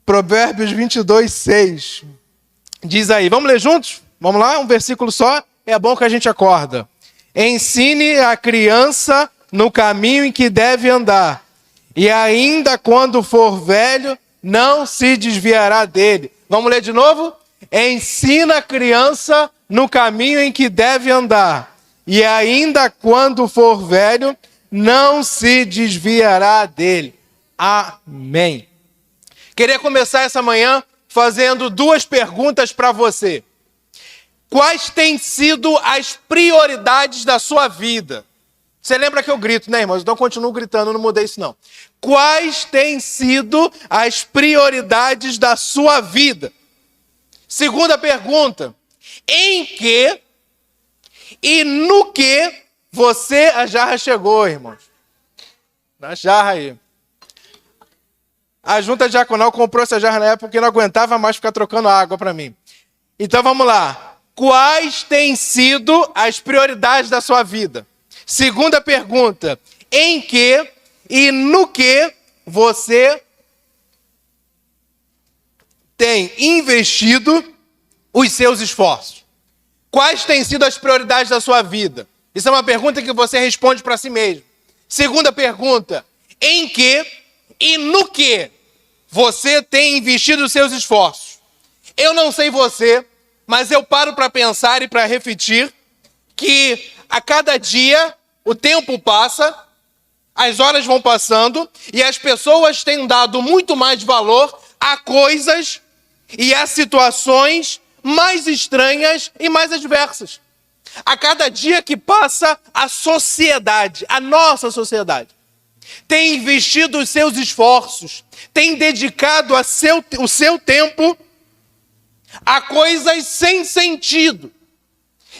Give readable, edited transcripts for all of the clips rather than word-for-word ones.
Provérbios 22:6. Diz aí, vamos ler juntos? Vamos lá, um versículo só, é bom que a gente acorda. Ensine a criança no caminho em que deve andar, e ainda quando for velho, não se desviará dele. Vamos ler de novo? Ensina a criança no caminho em que deve andar, e ainda quando for velho, não se desviará dele. Amém. Queria começar essa manhã fazendo duas perguntas para você. Quais têm sido as prioridades da sua vida? Você lembra que eu grito, né, irmãos? Então continuo gritando, não mudei isso não. Quais têm sido as prioridades da sua vida? Segunda pergunta. Em que e no que você... A jarra chegou, irmãos. Na jarra aí. A junta diaconal comprou essa jarra na época porque não aguentava mais ficar trocando água para mim. Então vamos lá. Quais têm sido as prioridades da sua vida? Segunda pergunta. Em que e no que você tem investido os seus esforços? Quais têm sido as prioridades da sua vida? Isso é uma pergunta que você responde para si mesmo. Segunda pergunta. Em que e no que você tem investido os seus esforços? Eu não sei você, mas eu paro para pensar e para refletir que a cada dia o tempo passa, as horas vão passando e as pessoas têm dado muito mais valor a coisas e a situações mais estranhas e mais adversas. A cada dia que passa, a sociedade, a nossa sociedade, tem investido os seus esforços, tem dedicado o seu tempo a coisas sem sentido.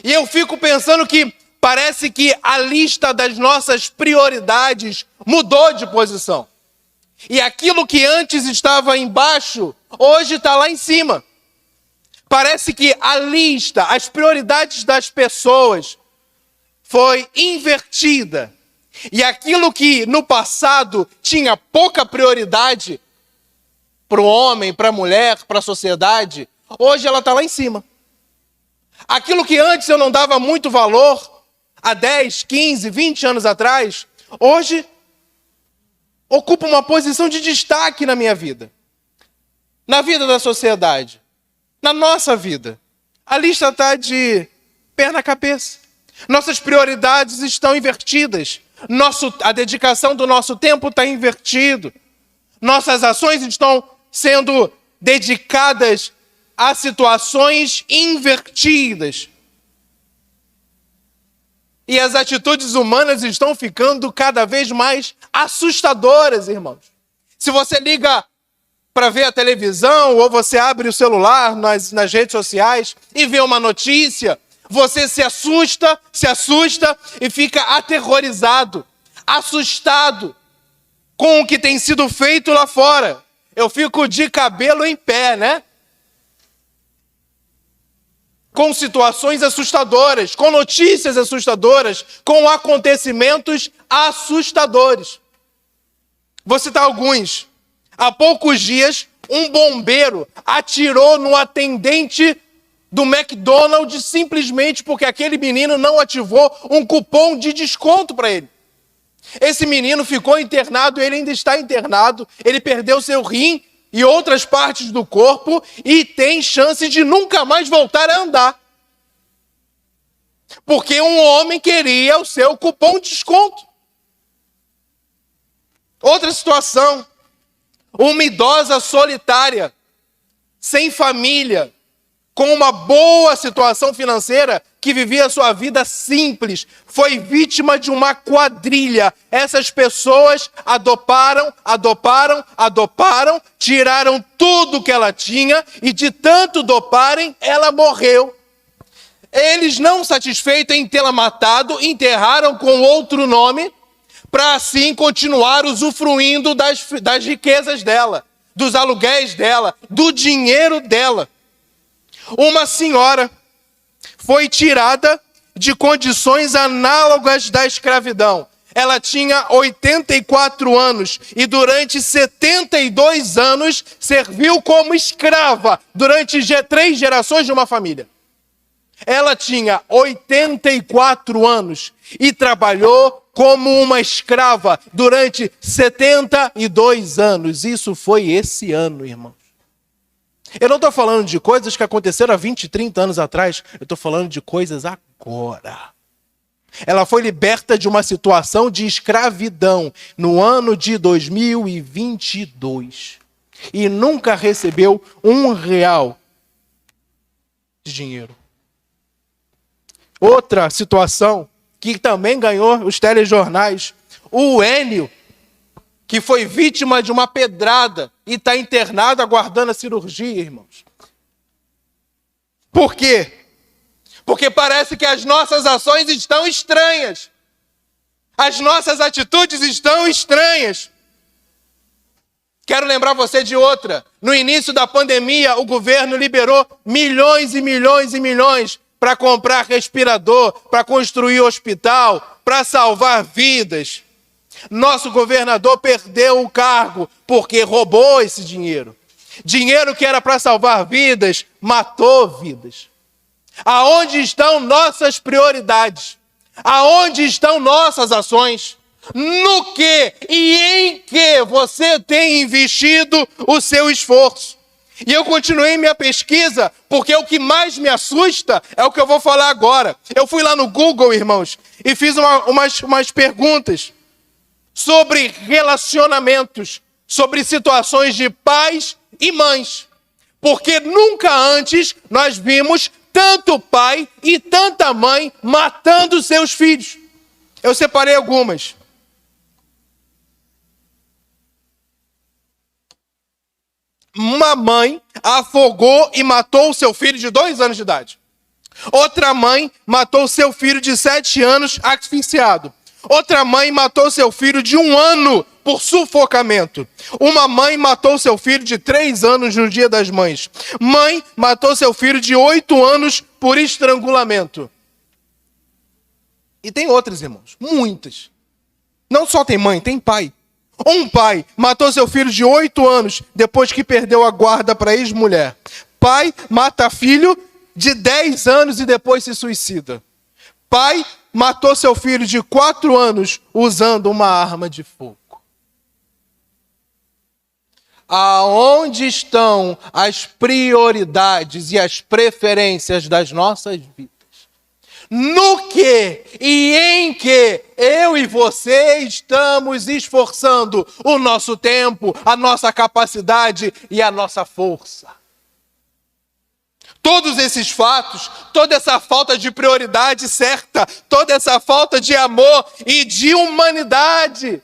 E eu fico pensando que parece que a lista das nossas prioridades mudou de posição. E aquilo que antes estava embaixo, hoje está lá em cima. Parece que a lista, as prioridades das pessoas foi invertida. E aquilo que no passado tinha pouca prioridade para o homem, para a mulher, para a sociedade, hoje ela está lá em cima. Aquilo que antes eu não dava muito valor, há 10, 15, 20 anos atrás, hoje ocupa uma posição de destaque na minha vida. Na vida da sociedade. Na nossa vida. A lista está de pé na cabeça. Nossas prioridades estão invertidas. A dedicação do nosso tempo está invertido. Nossas ações estão sendo dedicadas a situações invertidas. E as atitudes humanas estão ficando cada vez mais assustadoras, irmãos. Se você liga para ver a televisão ou você abre o celular nas redes sociais e vê uma notícia, você se assusta e fica aterrorizado, assustado com o que tem sido feito lá fora. Eu fico de cabelo em pé, né? Com situações assustadoras, com notícias assustadoras, com acontecimentos assustadores. Vou citar alguns. Há poucos dias, um bombeiro atirou no atendente do McDonald's simplesmente porque aquele menino não ativou um cupom de desconto para ele. Esse menino ficou internado, ele ainda está internado, ele perdeu seu rim e outras partes do corpo e tem chance de nunca mais voltar a andar. Porque um homem queria o seu cupom de desconto. Outra situação, uma idosa solitária, sem família, com uma boa situação financeira, que vivia a sua vida simples, foi vítima de uma quadrilha. Essas pessoas adoparam, tiraram tudo que ela tinha e de tanto doparem, ela morreu. Eles, não satisfeitos em tê-la matado, enterraram com outro nome, para assim continuar usufruindo das riquezas dela, dos aluguéis dela, do dinheiro dela. Uma senhora foi tirada de condições análogas da escravidão. ela tinha 84 anos e durante 72 anos serviu como escrava durante 3 gerações de uma família. Ela tinha 84 anos e trabalhou como uma escrava durante 72 anos. Isso foi esse ano, irmãos. Eu não estou falando de coisas que aconteceram há 20, 30 anos atrás. Eu estou falando de coisas agora. Ela foi liberta de uma situação de escravidão no ano de 2022. E nunca recebeu R$1 de dinheiro. Outra situação que também ganhou os telejornais. O Enio, que foi vítima de uma pedrada e está internado aguardando a cirurgia, irmãos. Por quê? Porque parece que as nossas ações estão estranhas. As nossas atitudes estão estranhas. Quero lembrar você de outra. No início da pandemia, o governo liberou milhões e milhões e milhões para comprar respirador, para construir hospital, para salvar vidas. Nosso governador perdeu o cargo porque roubou esse dinheiro. Dinheiro que era para salvar vidas, matou vidas. Aonde estão nossas prioridades? Aonde estão nossas ações? No que e em que você tem investido o seu esforço? E eu continuei minha pesquisa, porque o que mais me assusta é o que eu vou falar agora. Eu fui lá no Google, irmãos, e fiz umas perguntas sobre relacionamentos, sobre situações de pais e mães. Porque nunca antes nós vimos tanto pai e tanta mãe matando seus filhos. Eu separei algumas. Uma mãe afogou e matou o seu filho de 2 anos de idade. Outra mãe matou seu filho de 7 anos asfixiado. Outra mãe matou seu filho de 1 ano por sufocamento. Uma mãe matou seu filho de 3 anos no Dia das Mães. Mãe matou seu filho de 8 anos por estrangulamento. E tem outras, irmãos, muitas. Não só tem mãe, tem pai. Um pai matou seu filho de 8 anos depois que perdeu a guarda para ex-mulher. Pai mata filho de 10 anos e depois se suicida. Pai matou seu filho de 4 anos usando uma arma de fogo. Aonde estão as prioridades e as preferências das nossas vidas? No que e em que eu e você estamos esforçando o nosso tempo, a nossa capacidade e a nossa força? Todos esses fatos, toda essa falta de prioridade certa, toda essa falta de amor e de humanidade,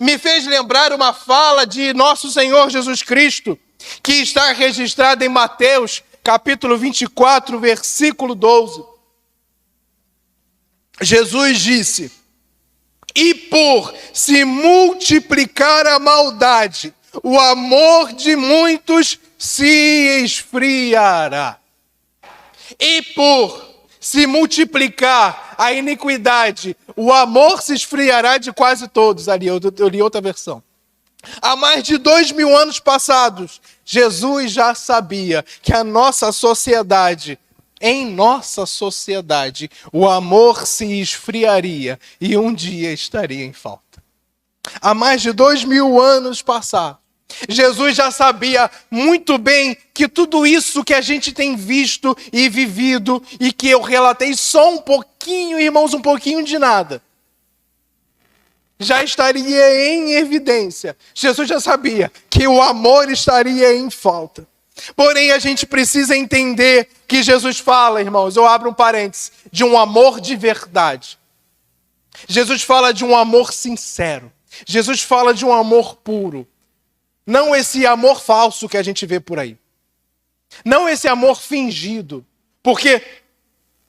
me fez lembrar uma fala de nosso Senhor Jesus Cristo, que está registrada em Mateus, capítulo 24, versículo 12. Jesus disse: e por se multiplicar a maldade, o amor de muitos se esfriará. E por se multiplicar a iniquidade, o amor se esfriará de quase todos. Ali eu li outra versão. Há mais de 2000 anos passados, Jesus já sabia que a nossa sociedade, em nossa sociedade, o amor se esfriaria e um dia estaria em falta. Há mais de 2000 anos passados, Jesus já sabia muito bem que tudo isso que a gente tem visto e vivido e que eu relatei só um pouquinho, irmãos, um pouquinho de nada, já estaria em evidência. Jesus já sabia que o amor estaria em falta. Porém, a gente precisa entender que Jesus fala, irmãos, eu abro um parênteses, de um amor de verdade. Jesus fala de um amor sincero. Jesus fala de um amor puro. Não esse amor falso que a gente vê por aí. Não esse amor fingido. Porque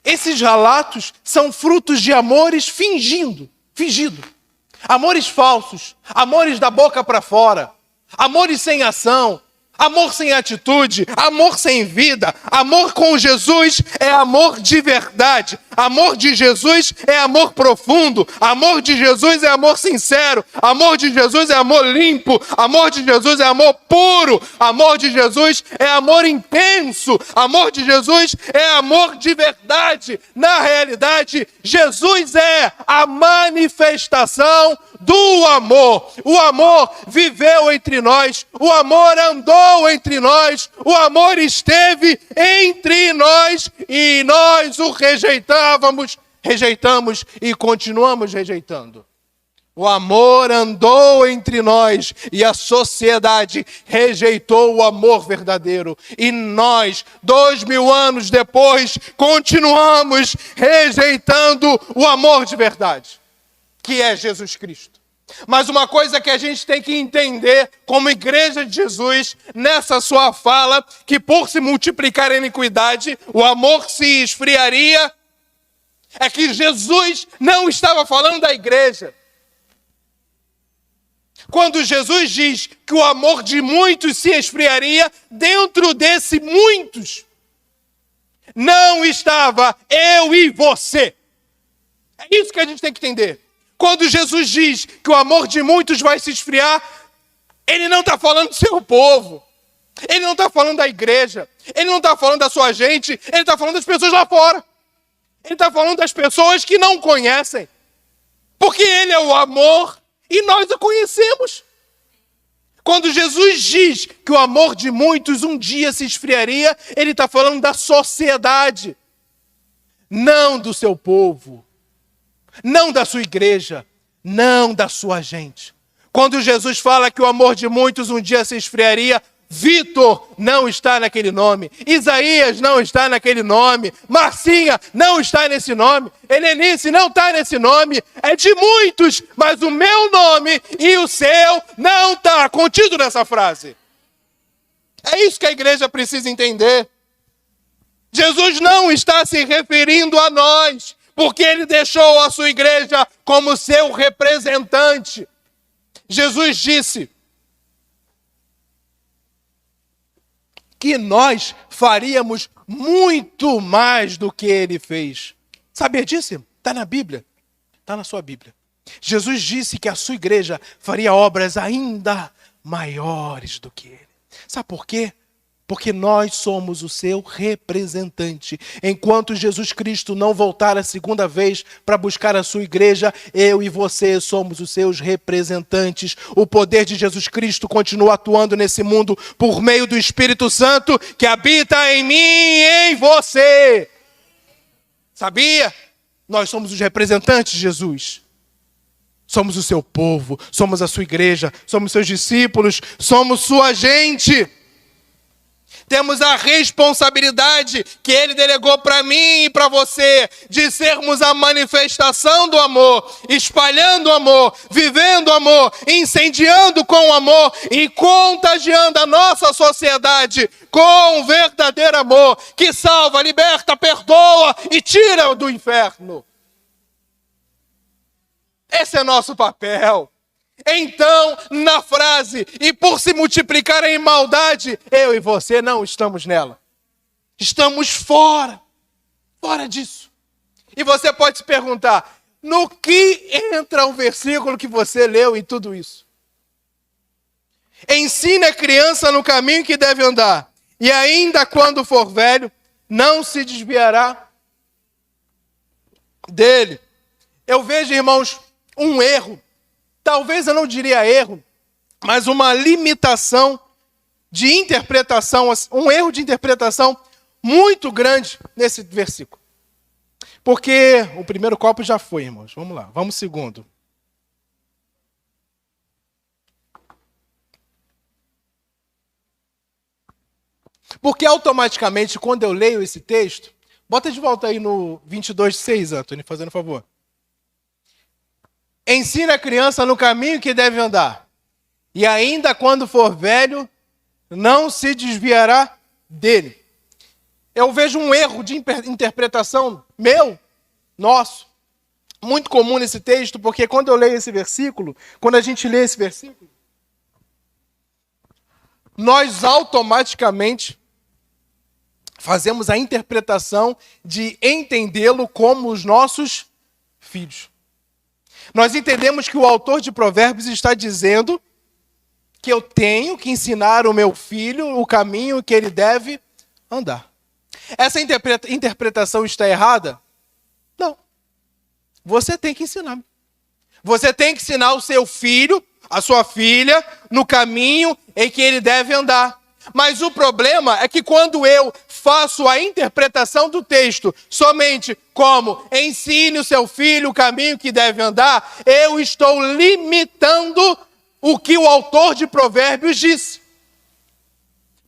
esses relatos são frutos de amores fingido. Amores falsos. Amores da boca para fora. Amores sem ação. Amor sem atitude, amor sem vida, amor com Jesus é amor de verdade. Amor de Jesus é amor profundo, amor de Jesus é amor sincero, amor de Jesus é amor limpo, amor de Jesus é amor puro, amor de Jesus é amor intenso, amor de Jesus é amor de verdade. Na realidade, Jesus é a manifestação do amor. O amor viveu entre nós, o amor andou entre nós, o amor esteve entre nós e nós o rejeitamos e continuamos rejeitando. O amor andou entre nós e a sociedade rejeitou o amor verdadeiro. E nós, 2000 anos depois, continuamos rejeitando o amor de verdade, que é Jesus Cristo. Mas uma coisa que a gente tem que entender como igreja de Jesus, nessa sua fala, que por se multiplicar a iniquidade, o amor se esfriaria, é que Jesus não estava falando da igreja. Quando Jesus diz que o amor de muitos se esfriaria, dentro desse muitos, não estava eu e você. É isso que a gente tem que entender. Quando Jesus diz que o amor de muitos vai se esfriar, Ele não está falando do seu povo. Ele não está falando da igreja. Ele não está falando da sua gente. Ele está falando das pessoas lá fora. Ele está falando das pessoas que não conhecem. Porque Ele é o amor e nós o conhecemos. Quando Jesus diz que o amor de muitos um dia se esfriaria, Ele está falando da sociedade, não do seu povo. Não da sua igreja, não da sua gente. Quando Jesus fala que o amor de muitos um dia se esfriaria, Vitor não está naquele nome, Isaías não está naquele nome, Marcinha não está nesse nome, Helenice não está nesse nome, é de muitos, mas o meu nome e o seu não está contido nessa frase. É isso que a igreja precisa entender. Jesus não está se referindo a nós, porque Ele deixou a sua igreja como seu representante. Jesus disse que nós faríamos muito mais do que Ele fez. Sabia disso? Está na Bíblia. Está na sua Bíblia. Jesus disse que a sua igreja faria obras ainda maiores do que Ele. Sabe por quê? Porque nós somos o seu representante. Enquanto Jesus Cristo não voltar a segunda vez para buscar a sua igreja, eu e você somos os seus representantes. O poder de Jesus Cristo continua atuando nesse mundo por meio do Espírito Santo que habita em mim e em você. Sabia? Nós somos os representantes de Jesus. Somos o seu povo, somos a sua igreja, somos seus discípulos, somos sua gente. Temos a responsabilidade que Ele delegou para mim e para você, de sermos a manifestação do amor, espalhando o amor, vivendo o amor, incendiando com o amor e contagiando a nossa sociedade com o verdadeiro amor que salva, liberta, perdoa e tira do inferno. Esse é nosso papel. Então, na frase, e por se multiplicarem em maldade, eu e você não estamos nela. Estamos fora disso. E você pode se perguntar, no que entra o versículo que você leu em tudo isso? Ensine a criança no caminho que deve andar, e ainda quando for velho, não se desviará dele. Eu vejo, irmãos, um erro. Talvez eu não diria erro, mas uma limitação de interpretação, um erro de interpretação muito grande nesse versículo. Porque o primeiro copo já foi, irmãos. Vamos lá, vamos segundo. Porque automaticamente, quando eu leio esse texto, bota de volta aí no 22:6, Antônio, fazendo favor. Ensina a criança no caminho que deve andar, e ainda quando for velho, não se desviará dele. Eu vejo um erro de interpretação nosso, muito comum nesse texto, porque quando eu leio esse versículo, quando a gente lê esse versículo, nós automaticamente fazemos a interpretação de entendê-lo como os nossos filhos. Nós entendemos que o autor de Provérbios está dizendo que eu tenho que ensinar o meu filho o caminho que ele deve andar. Essa interpretação está errada? Não. Você tem que ensinar. Você tem que ensinar o seu filho, a sua filha, no caminho em que ele deve andar. Mas o problema é que quando eu faço a interpretação do texto somente como ensine o seu filho o caminho que deve andar, eu estou limitando o que o autor de Provérbios disse.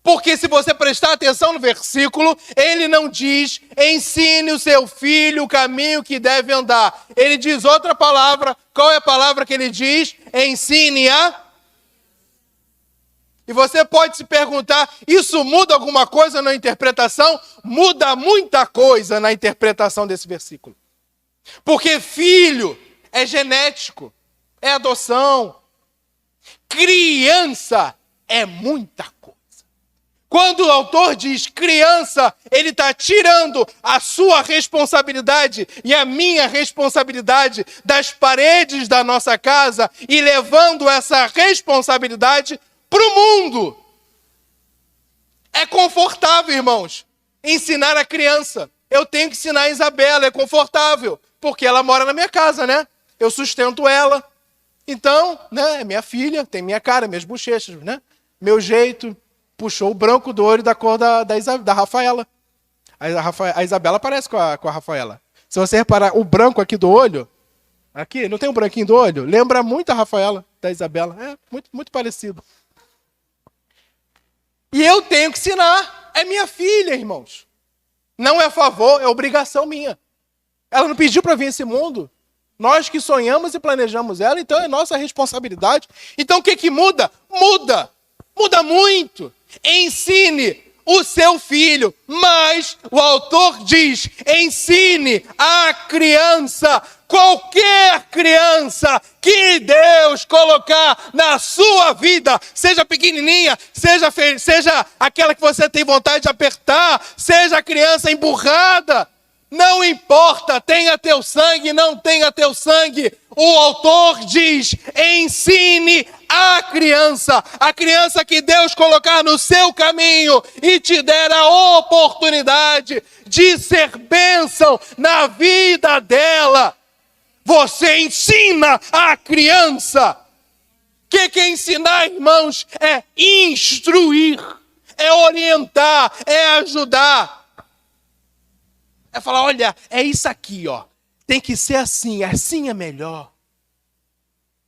Porque se você prestar atenção no versículo, ele não diz ensine o seu filho o caminho que deve andar. Ele diz outra palavra. Qual é a palavra que ele diz? Ensine-a. E você pode se perguntar, isso muda alguma coisa na interpretação? Muda muita coisa na interpretação desse versículo. Porque filho é genético, é adoção. Criança é muita coisa. Quando o autor diz criança, ele está tirando a sua responsabilidade e a minha responsabilidade das paredes da nossa casa e levando essa responsabilidade para o mundo. É confortável, irmãos, ensinar a criança. Eu tenho que ensinar a Isabela, é confortável, porque ela mora na minha casa, né? Eu sustento ela. Então, né, é minha filha, tem minha cara, minhas bochechas, né? Meu jeito, puxou o branco do olho da cor da Rafaela. A Isabela parece com a Rafaela. Se você reparar, o branco aqui do olho, aqui, não tem um branquinho do olho? Lembra muito a Rafaela, da Isabela. É muito, muito parecido. E eu tenho que ensinar. É minha filha, irmãos. Não é favor, é obrigação minha. Ela não pediu para vir a esse mundo. Nós que sonhamos e planejamos ela, então é nossa responsabilidade. Então o que muda? Muda. Muda muito. Ensine o seu filho. Mas o autor diz, ensine a criança. Qualquer criança que Deus colocar na sua vida, seja pequenininha, seja aquela que você tem vontade de apertar, seja a criança emburrada, não importa, tenha teu sangue, não tenha teu sangue. O autor diz, ensine a criança que Deus colocar no seu caminho e te der a oportunidade de ser bênção na vida dela. Você ensina a criança. O que é ensinar, irmãos? É instruir, é orientar, é ajudar. É falar, olha, é isso aqui, ó. Tem que ser assim é melhor.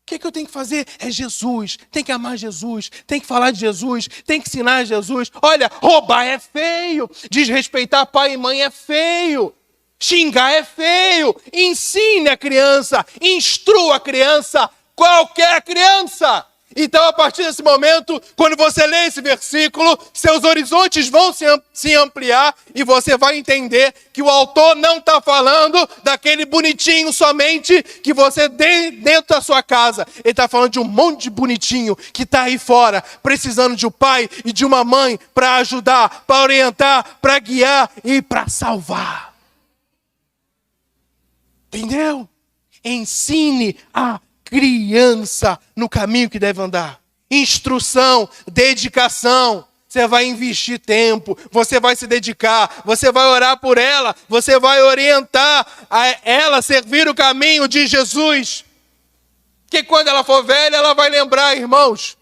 O que eu tenho que fazer? É Jesus, tem que amar Jesus, tem que falar de Jesus, tem que ensinar Jesus. Olha, roubar é feio, desrespeitar pai e mãe é feio. Xingar é feio. Ensine a criança, instrua a criança, qualquer criança. Então, a partir desse momento, quando você lê esse versículo, seus horizontes vão se ampliar e você vai entender que o autor não está falando daquele bonitinho somente que você tem dentro da sua casa. Ele está falando de um monte de bonitinho que está aí fora, precisando de um pai e de uma mãe para ajudar, para orientar, para guiar e para salvar. Entendeu? Ensine a criança no caminho que deve andar. Instrução, dedicação. Você vai investir tempo, você vai se dedicar, você vai orar por ela, você vai orientar a ela servir o caminho de Jesus. Que quando ela for velha, ela vai lembrar, irmãos.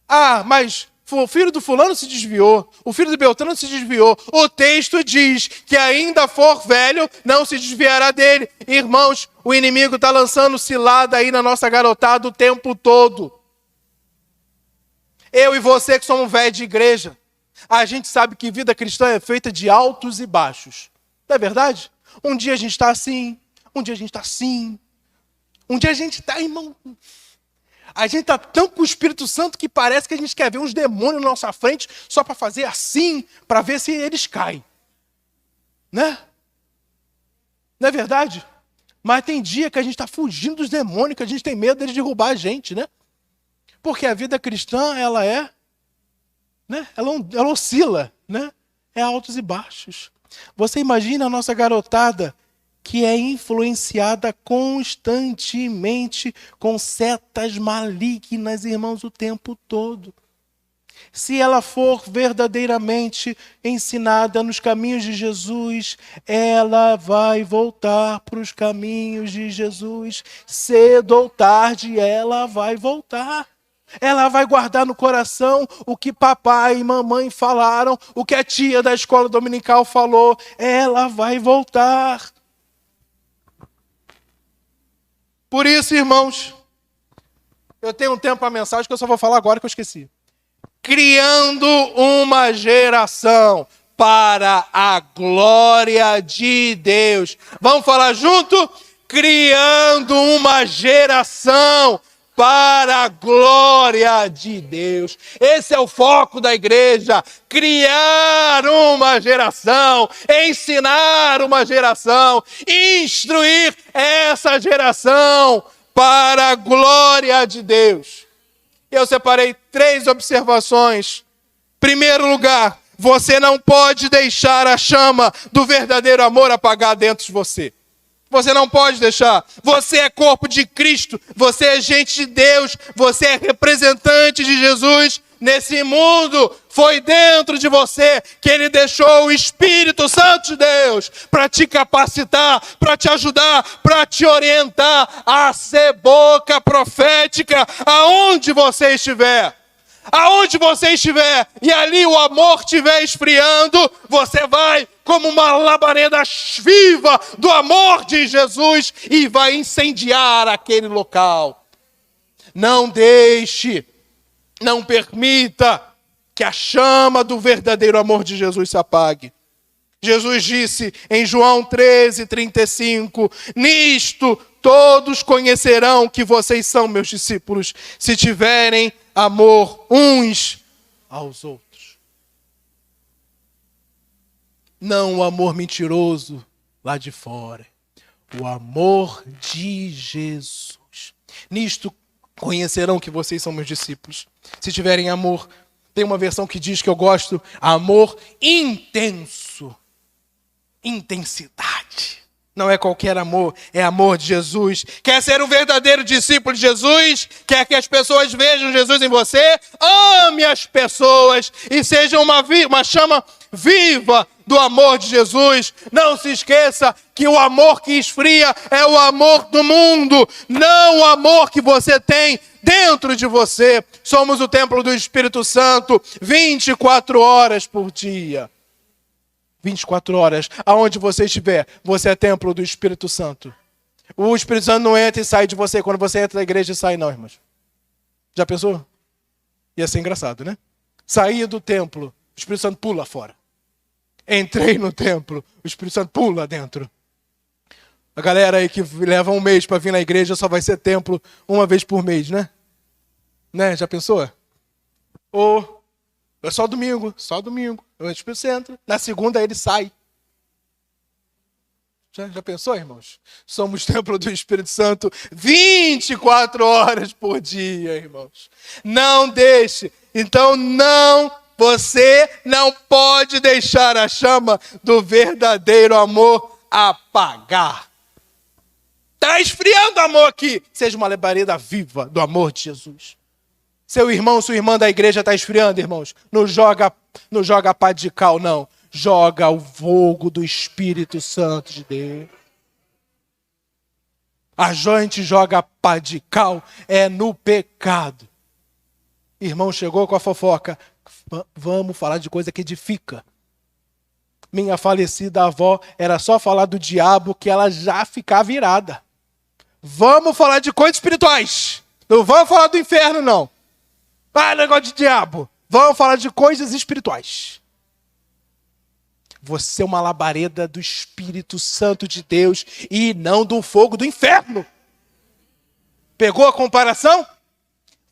Ah, mas o filho do fulano se desviou, o filho do Beltrano se desviou. O texto diz que ainda for velho, não se desviará dele. Irmãos, o inimigo está lançando cilada aí na nossa garotada o tempo todo. Eu e você que somos velhos de igreja, a gente sabe que vida cristã é feita de altos e baixos. Não é verdade? Um dia a gente está assim, um dia a gente está assim. Um dia a gente está, irmão... A gente está tão com o Espírito Santo que parece que a gente quer ver uns demônios na nossa frente só para fazer assim, para ver se eles caem. Né? Não é verdade? Mas tem dia que a gente está fugindo dos demônios, que a gente tem medo deles derrubar a gente, né? Porque a vida cristã, ela é né? Ela oscila, né? É altos e baixos. Você imagina a nossa garotada que é influenciada constantemente com setas malignas, irmãos, o tempo todo. Se ela for verdadeiramente ensinada nos caminhos de Jesus, ela vai voltar para os caminhos de Jesus. Cedo ou tarde, ela vai voltar. Ela vai guardar no coração o que papai e mamãe falaram, o que a tia da escola dominical falou. Ela vai voltar. Por isso, irmãos, eu tenho um tempo para a mensagem que eu só vou falar agora que eu esqueci. Criando uma geração para a glória de Deus. Vamos falar junto? Criando uma geração para a glória de Deus. Esse é o foco da igreja. Criar uma geração, ensinar uma geração, instruir essa geração para a glória de Deus. Eu separei 3 observações. Primeiro lugar, você não pode deixar a chama do verdadeiro amor apagar dentro de você. Você não pode deixar. Você é corpo de Cristo, você é gente de Deus, você é representante de Jesus nesse mundo. Foi dentro de você que Ele deixou o Espírito Santo de Deus para te capacitar, para te ajudar, para te orientar a ser boca profética aonde você estiver. Aonde você estiver e ali o amor estiver esfriando, você vai como uma labareda viva do amor de Jesus e vai incendiar aquele local. Não deixe, não permita que a chama do verdadeiro amor de Jesus se apague. Jesus disse em João 13:35, nisto todos conhecerão que vocês são meus discípulos, se tiverem amor uns aos outros. Não o amor mentiroso lá de fora, o amor de Jesus. Nisto conhecerão que vocês são meus discípulos, se tiverem amor. Tem uma versão que diz que eu gosto, amor intenso. Intensidade. Não é qualquer amor, é amor de Jesus. Quer ser um verdadeiro discípulo de Jesus? Quer que as pessoas vejam Jesus em você? Ame as pessoas e seja uma chama viva do amor de Jesus. Não se esqueça que o amor que esfria é o amor do mundo, não o amor que você tem dentro de você. Somos o templo do Espírito Santo 24 horas por dia. 24 horas, aonde você estiver, você é templo do Espírito Santo. O Espírito Santo não entra e sai de você quando você entra na igreja e sai não, irmãos. Já pensou? Ia ser engraçado, né? Saía do templo, o Espírito Santo pula fora. Entrei no templo, o Espírito Santo pula dentro. A galera aí que leva um mês para vir na igreja só vai ser templo uma vez por mês, né? Né? Já pensou? Ou é só domingo. O Espírito Santo entra, na segunda ele sai. Já pensou, irmãos? Somos templo do Espírito Santo 24 horas por dia, irmãos. Não deixe. Então você não pode deixar a chama do verdadeiro amor apagar. Está esfriando o amor aqui. Seja uma labareda viva do amor de Jesus. Seu irmão, sua irmã da igreja está esfriando, irmãos. Não joga pá de cal, não. Joga o fogo do Espírito Santo de Deus. A gente joga pá de cal é no pecado. Irmão chegou com a fofoca. Vamos falar de coisa que edifica. Minha falecida avó era só falar do diabo que ela já ficava virada. Vamos falar de coisas espirituais. Não vamos falar do inferno, não. Ah, negócio de diabo. Vamos falar de coisas espirituais. Você é uma labareda do Espírito Santo de Deus e não do fogo do inferno. Pegou a comparação?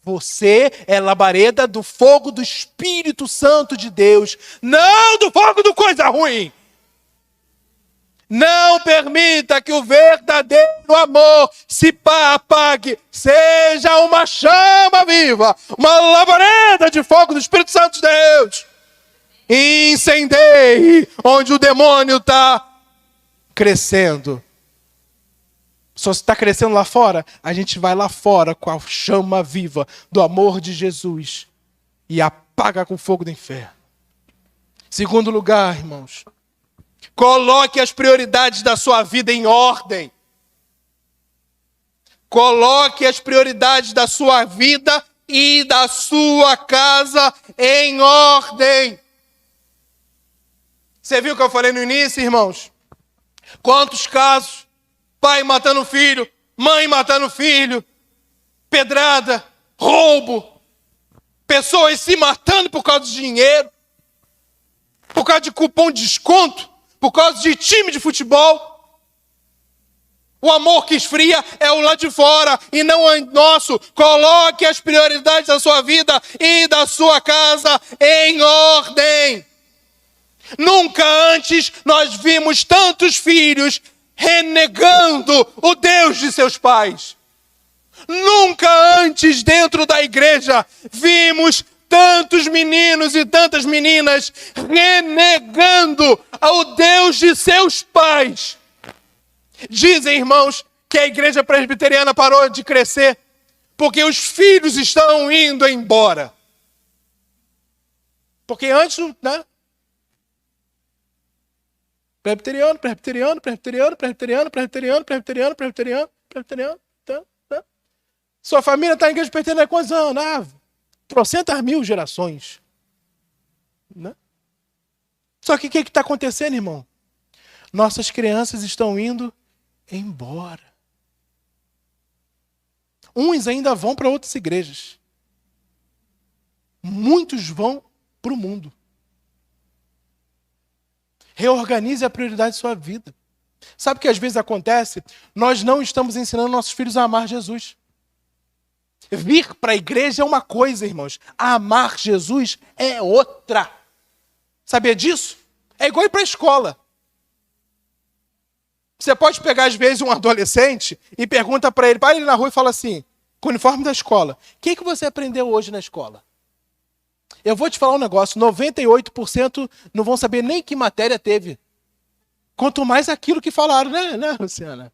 Você é labareda do fogo do Espírito Santo de Deus, não do fogo do coisa ruim. Não permita que o verdadeiro amor se apague. Seja uma chama viva, uma labareda de fogo do Espírito Santo de Deus. Incendeie onde o demônio está crescendo. Só se está crescendo lá fora, a gente vai lá fora com a chama viva do amor de Jesus e apaga com o fogo do inferno. Segundo lugar, irmãos, coloque as prioridades da sua vida em ordem. Coloque as prioridades da sua vida e da sua casa em ordem. Você viu o que eu falei no início, irmãos? Quantos casos? Pai matando filho, mãe matando filho, pedrada, roubo, pessoas se matando por causa de dinheiro, por causa de cupom de desconto, por causa de time de futebol. O amor que esfria é o lá de fora e não é nosso. Coloque as prioridades da sua vida e da sua casa em ordem. Nunca antes nós vimos tantos filhos renegando o Deus de seus pais. Nunca antes dentro da igreja vimos tantos meninos e tantas meninas renegando ao Deus de seus pais. Dizem, irmãos, que a igreja presbiteriana parou de crescer porque os filhos estão indo embora. Porque antes, né? Presbiteriano. Sua família está em igreja presbiteriana há quantos anos? Trocentas mil gerações. Né? Só que o que está acontecendo, irmão? Nossas crianças estão indo embora. Uns ainda vão para outras igrejas. Muitos vão para o mundo. Reorganize a prioridade de sua vida. Sabe o que às vezes acontece? Nós não estamos ensinando nossos filhos a amar Jesus. Vir para a igreja é uma coisa, irmãos. Amar Jesus é outra. Sabia disso? É igual ir para a escola. Você pode pegar, às vezes, um adolescente e pergunta para ele, para ele na rua e fala assim, com o uniforme da escola, o que você aprendeu hoje na escola? Eu vou te falar um negócio, 98% não vão saber nem que matéria teve. Quanto mais aquilo que falaram, né, Luciana?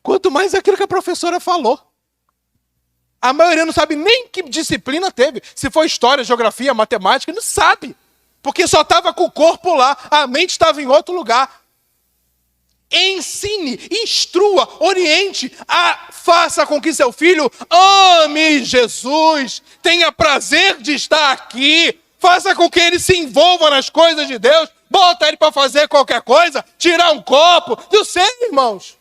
Quanto mais aquilo que a professora falou. A maioria não sabe nem que disciplina teve. Se for história, geografia, matemática, não sabe. Porque só estava com o corpo lá, a mente estava em outro lugar. Ensine, instrua, oriente, faça com que seu filho ame Jesus, tenha prazer de estar aqui, faça com que ele se envolva nas coisas de Deus, bota ele para fazer qualquer coisa, tirar um copo, não sei, irmãos.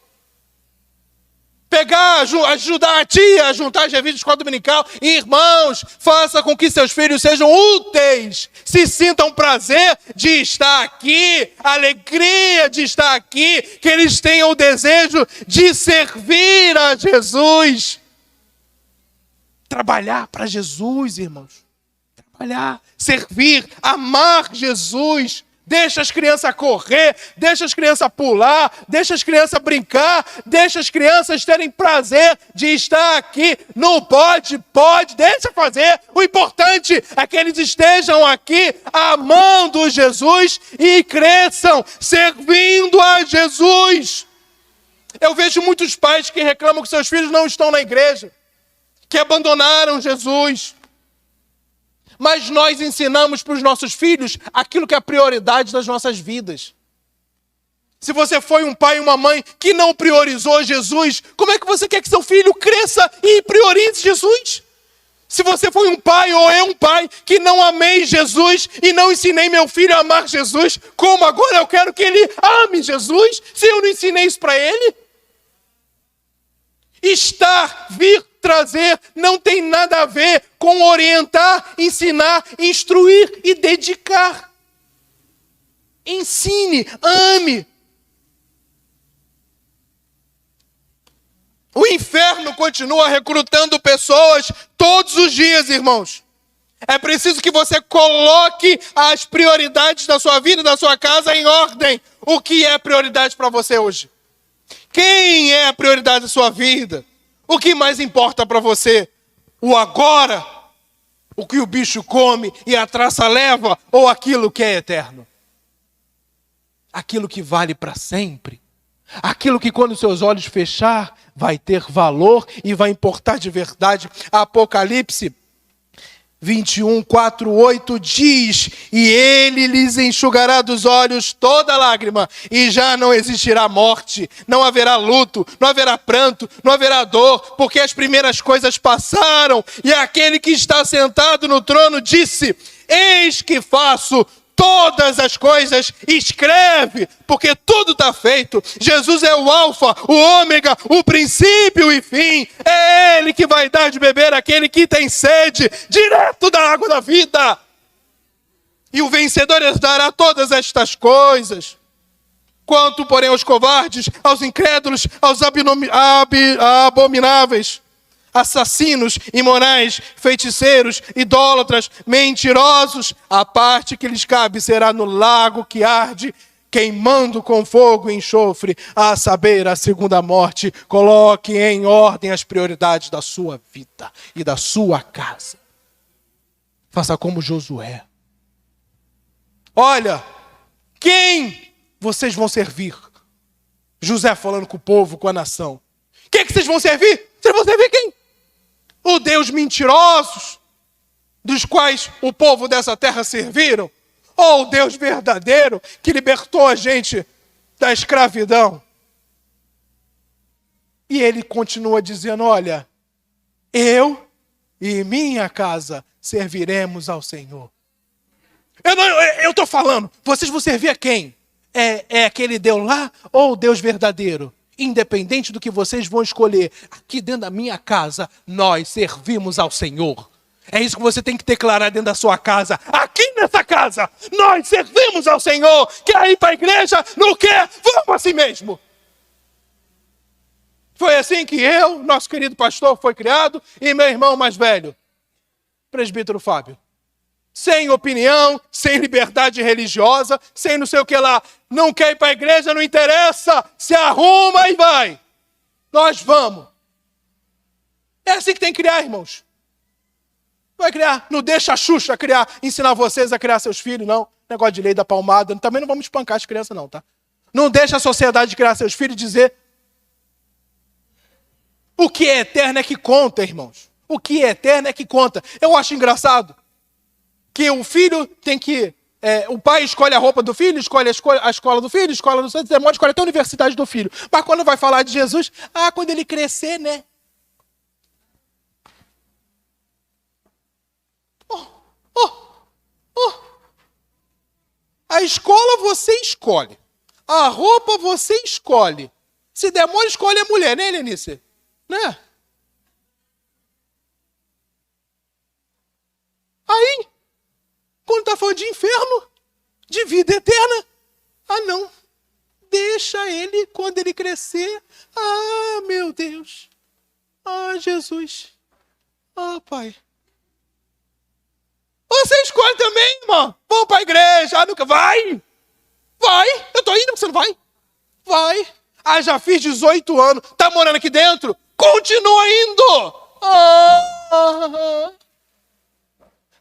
Pegar, ajudar a tia a juntar as revistas de escola dominical. Irmãos, faça com que seus filhos sejam úteis, se sintam prazer de estar aqui, alegria de estar aqui, que eles tenham o desejo de servir a Jesus. Trabalhar para Jesus, irmãos. Trabalhar, servir, amar Jesus. Deixa as crianças correr, deixa as crianças pular, deixa as crianças brincar, deixa as crianças terem prazer de estar aqui. Não pode, deixa fazer. O importante é que eles estejam aqui amando Jesus e cresçam servindo a Jesus. Eu vejo muitos pais que reclamam que seus filhos não estão na igreja, que abandonaram Jesus. Mas nós ensinamos para os nossos filhos aquilo que é a prioridade das nossas vidas. Se você foi um pai e uma mãe que não priorizou Jesus, como é que você quer que seu filho cresça e priorize Jesus? Se você foi um pai ou é um pai que não amei Jesus e não ensinei meu filho a amar Jesus, como agora eu quero que ele ame Jesus, se eu não ensinei isso para ele? Estar, vir, trazer, não tem nada a ver com orientar, ensinar, instruir e dedicar. Ensine, ame. O inferno continua recrutando pessoas todos os dias, irmãos. É preciso que você coloque as prioridades da sua vida e da sua casa em ordem. o que é prioridade para você hoje? Quem é a prioridade da sua vida? O que mais importa para você? O agora? O que o bicho come e a traça leva? Ou aquilo que é eterno? Aquilo que vale para sempre? Aquilo que quando seus olhos fechar vai ter valor e vai importar de verdade? Apocalipse 21, 4, 8 diz: e ele lhes enxugará dos olhos toda lágrima, e já não existirá morte, não haverá luto, não haverá pranto, não haverá dor, porque as primeiras coisas passaram. E aquele que está sentado no trono disse: eis que faço todas as coisas, escreve, porque tudo está feito. Jesus é o alfa, o ômega, o princípio e fim. É Ele que vai dar de beber àquele que tem sede, direto da água da vida. E o vencedor dará todas estas coisas. Quanto, porém, aos covardes, aos incrédulos, aos abomináveis, assassinos, imorais, feiticeiros, idólatras, mentirosos, a parte que lhes cabe será no lago que arde, queimando com fogo e enxofre, a saber, a segunda morte. Coloque em ordem as prioridades da sua vida e da sua casa. Faça como Josué. Olha, quem vocês vão servir? José falando com o povo, com a nação. Quem que vocês vão servir? Vocês vão servir quem? O Deus mentirosos, dos quais o povo dessa terra serviram? Ou o Deus verdadeiro, que libertou a gente da escravidão? E ele continua dizendo: olha, eu e minha casa serviremos ao Senhor. Eu estou falando, vocês vão servir a quem? É aquele Deus lá ou o Deus verdadeiro? Independente do que vocês vão escolher, aqui dentro da minha casa, nós servimos ao Senhor. É isso que você tem que declarar dentro da sua casa. Aqui nessa casa, nós servimos ao Senhor. Quer ir para a igreja? Não quer? Vamos assim mesmo. Foi assim que eu, nosso querido pastor, foi criado, e meu irmão mais velho, presbítero Fábio. Sem opinião, sem liberdade religiosa, sem não sei o que lá. Não quer ir para a igreja, não interessa. Se arruma e vai. Nós vamos. É assim que tem que criar, irmãos. Vai criar. Não deixa a Xuxa ensinar vocês a criar seus filhos, não. Negócio de lei da palmada. Também não vamos espancar as crianças, não, tá? Não deixa a sociedade criar seus filhos e dizer. O que é eterno é que conta, irmãos. O que é eterno é que conta. Eu acho engraçado que o filho tem que... o pai escolhe a roupa do filho, escolhe a escola do filho, escola do Santo Demônio, escolhe até a universidade do filho. Mas quando vai falar de Jesus, quando ele crescer, né? A escola você escolhe. A roupa você escolhe. Se demônio escolhe a mulher, né, Lenice? Né? Aí, quando está falando de inferno, de vida eterna, não. Deixa ele, quando ele crescer, meu Deus. Jesus. Pai. Você escolhe também, irmão. Vamos para a igreja. Nunca vai. Vai. Eu estou indo, você não vai? Vai. Já fiz 18 anos. Está morando aqui dentro? Continua indo.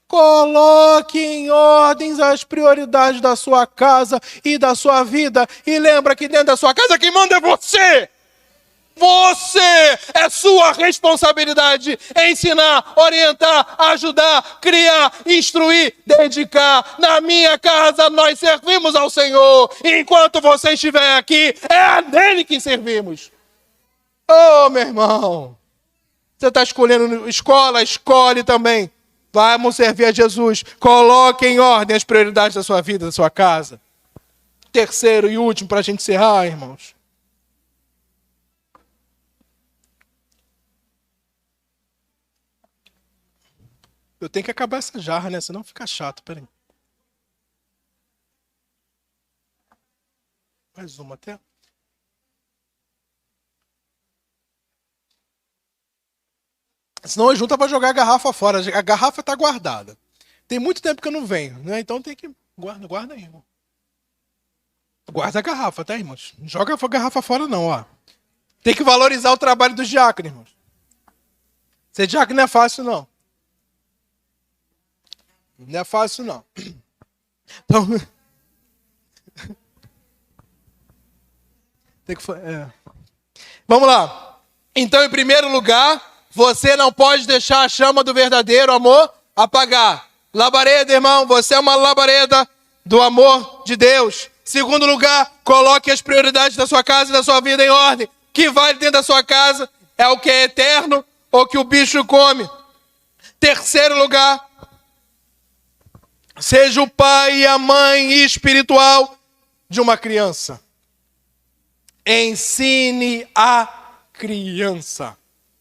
Coloque em ordem as prioridades da sua casa e da sua vida. E lembra que dentro da sua casa quem manda é você. Você, é sua responsabilidade ensinar, orientar, ajudar, criar, instruir, dedicar. Na minha casa nós servimos ao Senhor. E enquanto você estiver aqui, é a nele que servimos. Meu irmão, você está escolhendo escola, escolhe também. Vamos servir a Jesus. Coloque em ordem as prioridades da sua vida, da sua casa. Terceiro e último para a gente encerrar, irmãos. Eu tenho que acabar essa jarra, né? Senão fica chato. Peraí. Mais uma até. Senão a junta vai jogar a garrafa fora. A garrafa está guardada. Tem muito tempo que eu não venho, né? Então tem que... Guarda aí, irmão. Guarda a garrafa, tá, irmãos? Não joga a garrafa fora, não, ó. Tem que valorizar o trabalho dos diáconos, irmãos. Ser diácono não é fácil, não. Não é fácil, não. Então... Vamos lá. Então, em primeiro lugar, você não pode deixar a chama do verdadeiro amor apagar. Labareda, irmão, você é uma labareda do amor de Deus. Segundo lugar, coloque as prioridades da sua casa e da sua vida em ordem. O que vale dentro da sua casa é o que é eterno ou que o bicho come. Terceiro lugar, seja o pai e a mãe espiritual de uma criança. Ensine a criança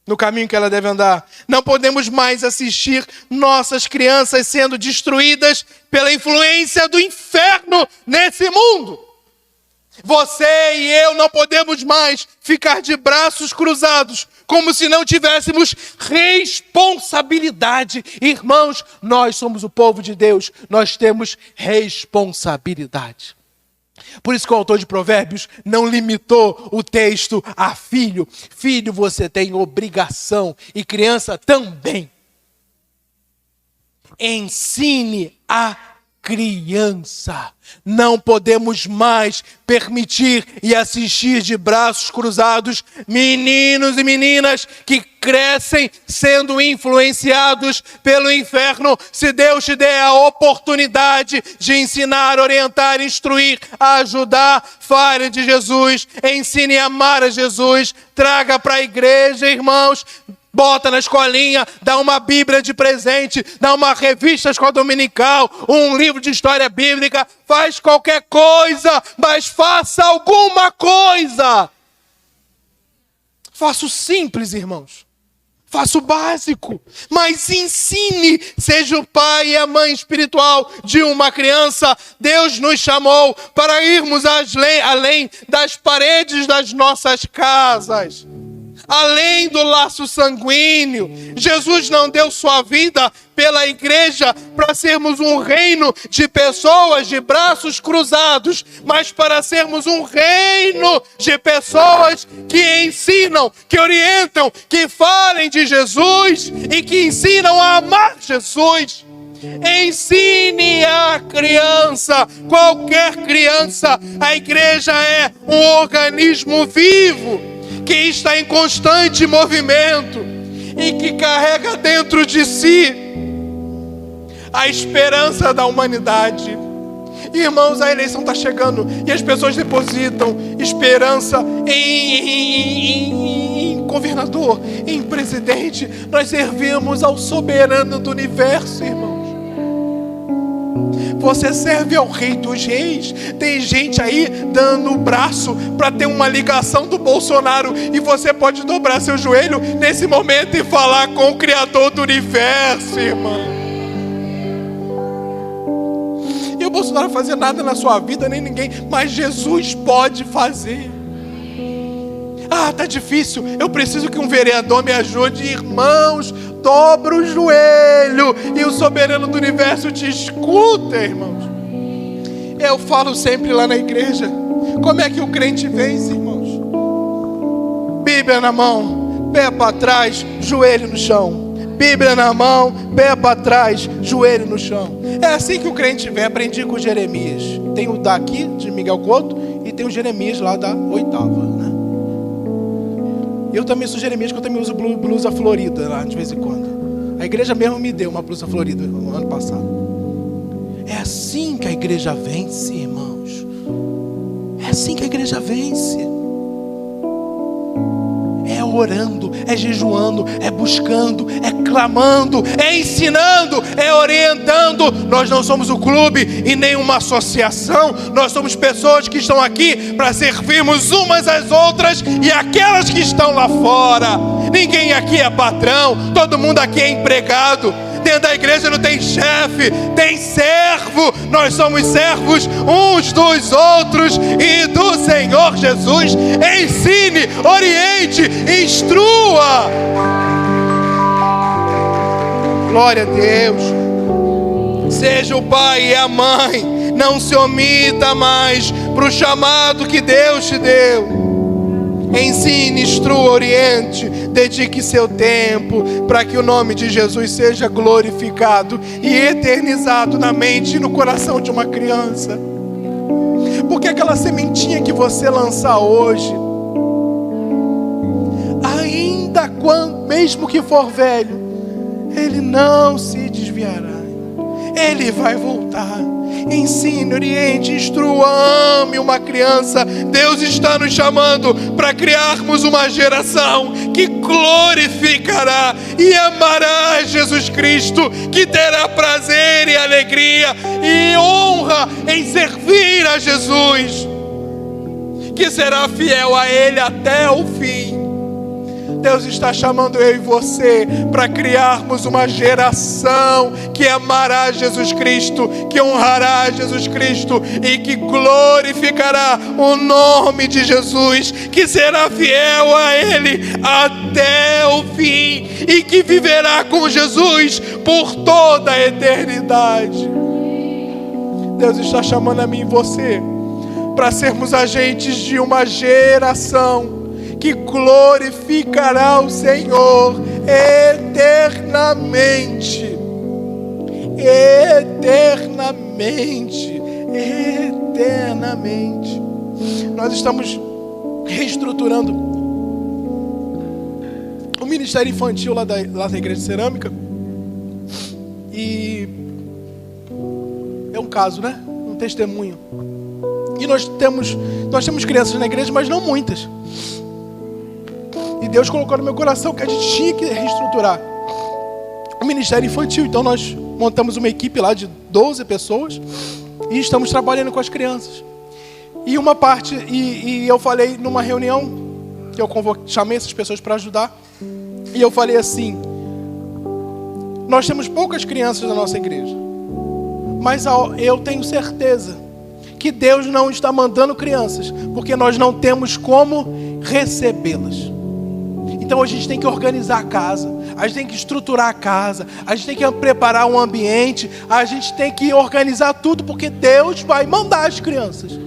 no caminho que ela deve andar. Não podemos mais assistir nossas crianças sendo destruídas pela influência do inferno nesse mundo. Você e eu não podemos mais ficar de braços cruzados, como se não tivéssemos responsabilidade. Irmãos, nós somos o povo de Deus, nós temos responsabilidade. Por isso que o autor de Provérbios não limitou o texto a filho. Filho, você tem obrigação, e criança também. Ensine a criança. Não podemos mais permitir e assistir de braços cruzados meninos e meninas que crescem sendo influenciados pelo inferno. Se Deus te der a oportunidade de ensinar, orientar, instruir, ajudar, fale de Jesus, ensine a amar a Jesus, traga para a igreja, irmãos. Bota na escolinha, dá uma Bíblia de presente, dá uma revista escola dominical, um livro de história bíblica, faz qualquer coisa, mas faça alguma coisa. Faça o simples, irmãos. Faça o básico, mas ensine, seja o pai e a mãe espiritual de uma criança. Deus nos chamou para irmos além das paredes das nossas casas. Além do laço sanguíneo. Jesus não deu sua vida pela igreja para sermos um reino de pessoas de braços cruzados, mas para sermos um reino de pessoas que ensinam, que orientam, que falem de Jesus e que ensinam a amar Jesus. Ensine a criança, qualquer criança. A igreja é um organismo vivo que está em constante movimento e que carrega dentro de si a esperança da humanidade. Irmãos, a eleição está chegando e as pessoas depositam esperança em governador, em presidente. Nós servimos ao soberano do universo, irmãos. Você serve ao Rei dos Reis. Tem gente aí dando o braço para ter uma ligação do Bolsonaro, e você pode dobrar seu joelho nesse momento e falar com o Criador do universo, irmão. E o Bolsonaro não fazer nada na sua vida, nem ninguém, mas Jesus pode fazer. Ah, tá difícil, eu preciso que um vereador me ajude. Irmãos, dobra o joelho e o soberano do universo te escuta, irmãos. Eu falo sempre lá na igreja, como é que o crente vence, irmãos? Bíblia na mão, pé para trás, joelho no chão. Bíblia na mão, pé para trás, joelho no chão. É assim que o crente vem. Aprendi com Jeremias. Tem o daqui, de Miguel Couto, e tem o Jeremias lá da 8ª, né? Eu também sou Jeremias, que eu também uso blusa florida lá de vez em quando. A igreja mesmo me deu uma blusa florida no ano passado. É assim que a igreja vence, irmãos. É assim que a igreja vence. É orando, é jejuando, é buscando, é clamando, é ensinando, é orientando. Nós não somos um clube e nem uma associação. Nós somos pessoas que estão aqui para servirmos umas às outras e aquelas que estão lá fora. Ninguém aqui é patrão, todo mundo aqui é empregado. Dentro da igreja não tem chefe, tem servo. Nós somos servos uns dos outros e do Senhor Jesus. Ensine, oriente, instrua. Glória a Deus. Seja o pai e a mãe, não se omita mais para o chamado que Deus te deu. Ensine, instrua, oriente, dedique seu tempo para que o nome de Jesus seja glorificado e eternizado na mente e no coração de uma criança. Porque aquela sementinha que você lançar hoje, ainda quando, mesmo que for velho, ele não se desviará, ele vai voltar. Ensine, oriente, instrua, ame uma criança. Deus está nos chamando para criarmos uma geração que glorificará e amará Jesus Cristo, que terá prazer e alegria e honra em servir a Jesus, que será fiel a Ele até o fim. Deus está chamando eu e você para criarmos uma geração que amará Jesus Cristo, que honrará Jesus Cristo e que glorificará o nome de Jesus, que será fiel a Ele até o fim e que viverá com Jesus por toda a eternidade. Deus está chamando a mim e você para sermos agentes de uma geração que glorificará o Senhor eternamente. Eternamente. Eternamente. Nós estamos reestruturando o ministério infantil lá da Igreja de Cerâmica. E é um caso, né? Um testemunho. E nós temos crianças na igreja, mas não muitas. E Deus colocou no meu coração que a gente tinha que reestruturar o ministério infantil. Então nós montamos uma equipe lá de 12 pessoas e estamos trabalhando com as crianças. E uma parte, e eu falei numa reunião que eu chamei essas pessoas para ajudar, e eu falei assim: nós temos poucas crianças na nossa igreja, mas eu tenho certeza que Deus não está mandando crianças porque nós não temos como recebê-las. Então a gente tem que organizar a casa, a gente tem que estruturar a casa, a gente tem que preparar um ambiente, a gente tem que organizar tudo, porque Deus vai mandar as crianças.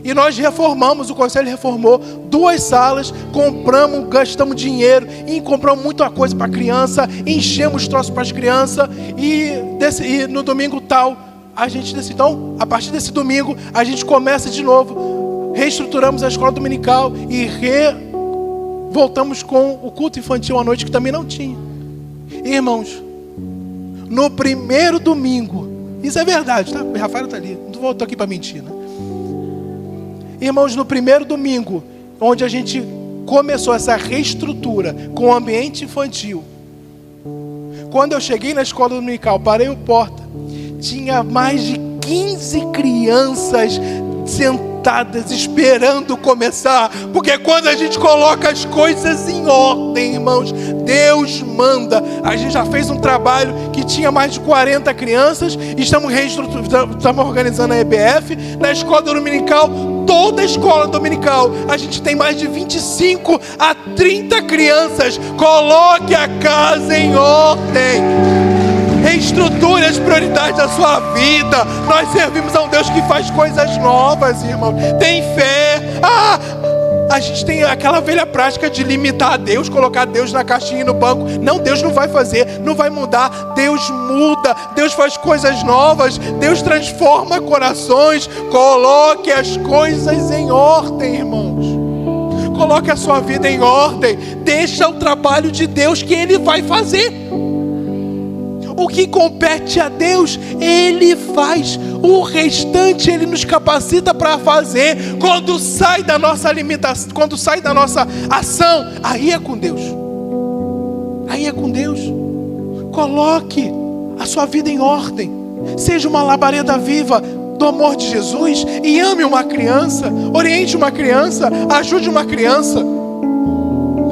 E nós reformamos, o conselho reformou 2 salas, compramos, gastamos dinheiro e compramos muita coisa para a criança, enchemos troços para as crianças e no domingo tal, a gente decidiu, então, a partir desse domingo, a gente começa de novo, reestruturamos a escola dominical e voltamos com o culto infantil à noite, que também não tinha. Irmãos, no primeiro domingo, isso é verdade, tá? O Rafael está ali, não voltou aqui para mentir, né? Irmãos, no primeiro domingo, onde a gente começou essa reestrutura com o ambiente infantil, quando eu cheguei na escola dominical, parei o porta, tinha mais de 15 crianças sentadas esperando começar, porque quando a gente coloca as coisas em ordem, irmãos, Deus manda. A gente já fez um trabalho que tinha mais de 40 crianças, estamos organizando a EBF, na escola dominical, toda a escola dominical, a gente tem mais de 25 a 30 crianças. Coloque a casa em ordem. Reestruture as prioridades da sua vida. Nós servimos a um Deus que faz coisas novas, irmão. Tem fé. A gente tem aquela velha prática de limitar a Deus, colocar Deus na caixinha e no banco. Não, Deus não vai fazer, não vai mudar. Deus muda, Deus faz coisas novas, Deus transforma corações. Coloque as coisas em ordem, irmãos. Coloque a sua vida em ordem. Deixa o trabalho de Deus que Ele vai fazer. O que compete a Deus, Ele faz. O restante Ele nos capacita para fazer. Quando sai da nossa limitação, quando sai da nossa ação, aí é com Deus. Aí é com Deus. Coloque a sua vida em ordem. Seja uma labareda viva do amor de Jesus e ame uma criança, oriente uma criança, ajude uma criança.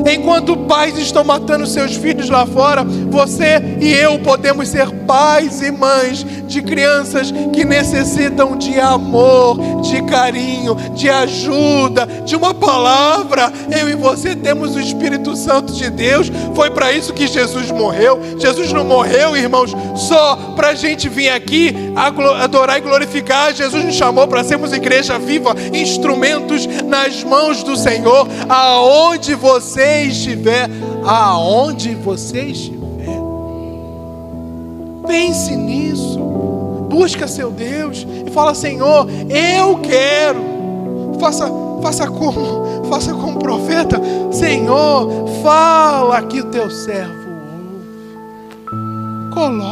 Enquanto pais estão matando seus filhos lá fora, você e eu podemos ser pais e mães de crianças que necessitam de amor, de carinho, de ajuda, de uma palavra. Eu e você temos o Espírito Santo de Deus. Foi para isso que Jesus morreu. Jesus não morreu, irmãos, só para a gente vir aqui adorar e glorificar. Jesus nos chamou para sermos igreja viva, instrumentos nas mãos do Senhor. Aonde você estiver, pense nisso, busca seu Deus e fala: Senhor, eu quero. Faça como profeta: Senhor, fala que o teu servo ouve.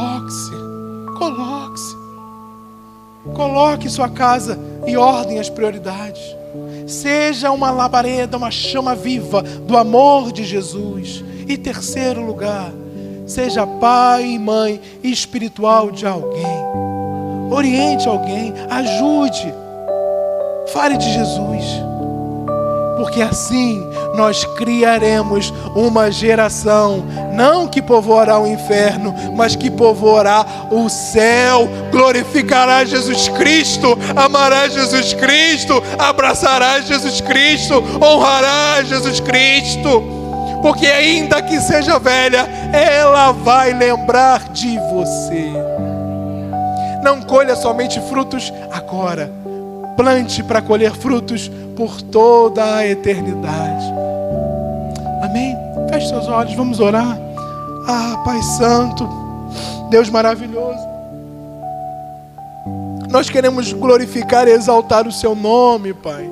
Coloque sua casa em ordem as prioridades. Seja uma labareda, uma chama viva do amor de Jesus. E terceiro lugar, seja pai e mãe espiritual de alguém. Oriente alguém, ajude, fale de Jesus. Porque assim nós criaremos uma geração, não que povoará o inferno, mas que povoará o céu, glorificará Jesus Cristo, amará Jesus Cristo, abraçará Jesus Cristo, honrará Jesus Cristo. Porque ainda que seja velha, ela vai lembrar de você. Não colha somente frutos agora, plante para colher frutos por toda a eternidade. Amém? Feche seus olhos, vamos orar. Pai Santo, Deus maravilhoso, nós queremos glorificar e exaltar o seu nome, Pai.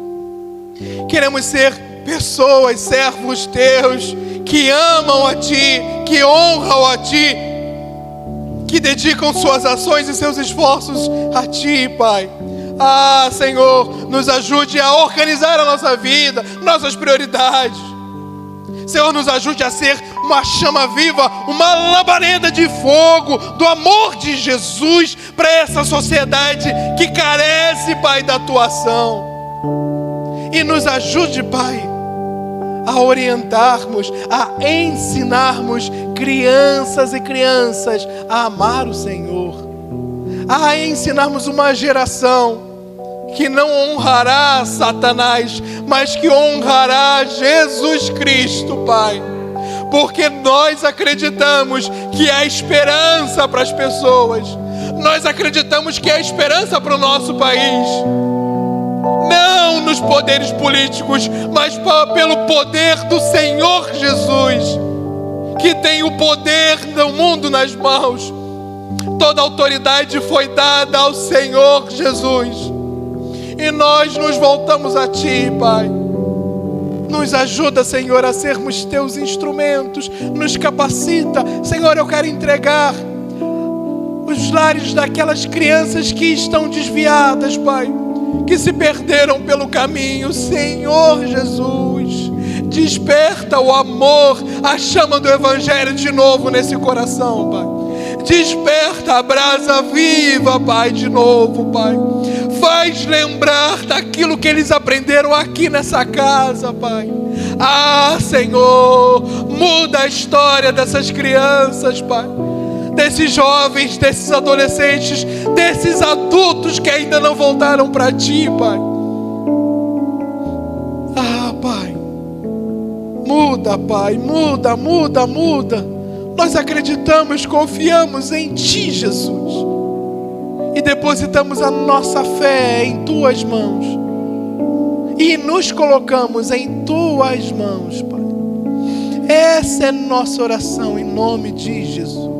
Queremos ser pessoas, servos teus, que amam a Ti, que honram a Ti, que dedicam suas ações e seus esforços a Ti, Pai. Senhor, nos ajude a organizar a nossa vida, nossas prioridades. Senhor, nos ajude a ser uma chama viva, uma labareda de fogo do amor de Jesus para essa sociedade que carece, Pai, da Tua ação. E nos ajude, Pai, a orientarmos, a ensinarmos crianças e crianças a amar o Senhor, a ensinarmos uma geração que não honrará Satanás, mas que honrará Jesus Cristo, Pai. Porque nós acreditamos que há esperança para as pessoas. Nós acreditamos que há esperança para o nosso país. Não nos poderes políticos, mas pelo poder do Senhor Jesus, que tem o poder do mundo nas mãos. Toda autoridade foi dada ao Senhor Jesus. E nós nos voltamos a Ti, Pai. Nos ajuda, Senhor, a sermos Teus instrumentos. Nos capacita. Senhor, eu quero entregar os lares daquelas crianças que estão desviadas, Pai, que se perderam pelo caminho. Senhor Jesus, desperta o amor, a chama do Evangelho de novo nesse coração, Pai. Desperta a brasa viva, Pai, de novo, Pai. Faz lembrar daquilo que eles aprenderam aqui nessa casa, Pai. Senhor, muda a história dessas crianças, Pai. Desses jovens, desses adolescentes, desses adultos que ainda não voltaram para Ti, Pai. Pai, muda, Pai, muda. Nós acreditamos, confiamos em Ti, Jesus. E depositamos a nossa fé em Tuas mãos. E nos colocamos em Tuas mãos, Pai. Essa é nossa oração em nome de Jesus.